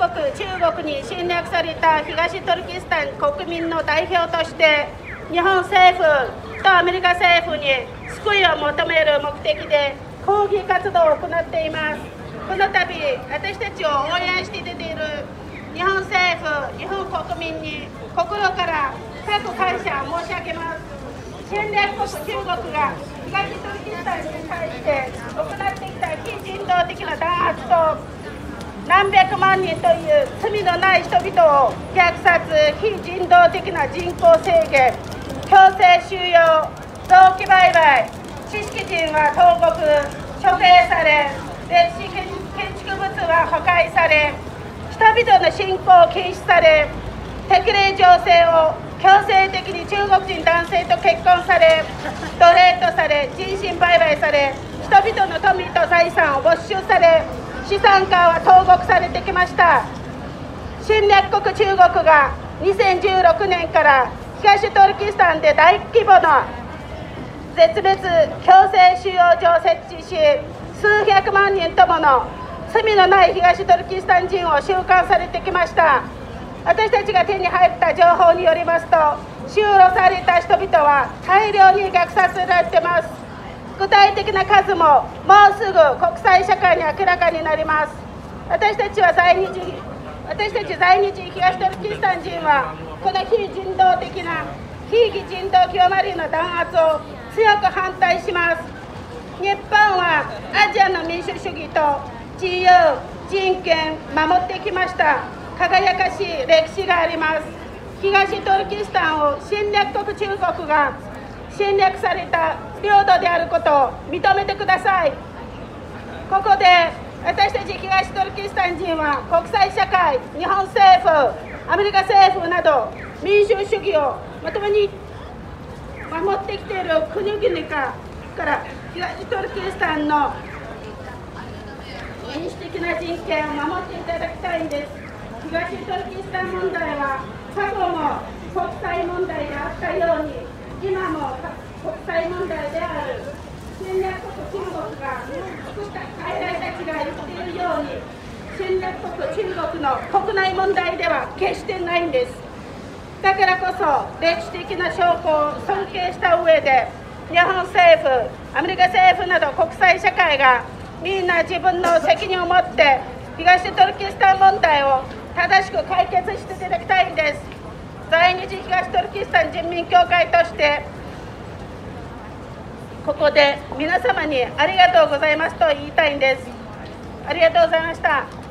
国中国に侵略された東トルキスタン国民の代表として日本政府とアメリカ政府に救いを求める目的で抗議活動を行っています。この度私たちを応援していただいている日本政府、日本国民に心から深く感謝申し上げます。侵略国中国が東トルキスタンに対して行ってきた非人道的な弾圧と何百万人という罪のない人々を虐殺、非人道的な人口制限、強制収容、臓器売買、知識人は投獄、処刑され、歴史建築物は破壊され、人々の信仰を禁止され、適齢女性を強制的に中国人男性と結婚され、奴隷とされ、人身売買され、人々の富と財産を没収され、資産家は投獄されてきました。侵略国中国が2016年から東トルキスタンで大規模な絶滅強制収容所を設置し、数百万人ともの罪のない東トルキスタン人を収監されてきました。私たちが手に入った情報によりますと、収容された人々は大量に虐殺されています。具体的な数ももうすぐ国際社会に明らかになります。私たち在日東トルキスタン人はこの非人道的な非人道極まりの弾圧を強く反対します。日本はアジアの民主主義と自由、人権守ってきました。輝かしい歴史があります。東トルキスタンを侵略国中国が侵略された領土であることを認めてください。ここで私たち東トルキスタン人は国際社会、日本政府、アメリカ政府など民主主義をまともに守ってきている国々から東トルキスタンの民主的な人権を守っていただきたいんです。東トルキスタン問題は過去も国際問題であったように今も国際問題である。侵略国中国が作った海外たちが言っているように侵略国中国の国内問題では決してないんです。だからこそ歴史的な証拠を尊敬した上で日本政府、アメリカ政府など国際社会がみんな自分の責任を持って東トルキスタン問題を正しく解決していただきたいんです。在日東トルキスタン人民協会としてここで皆様にありがとうございますと言いたいんです。ありがとうございました。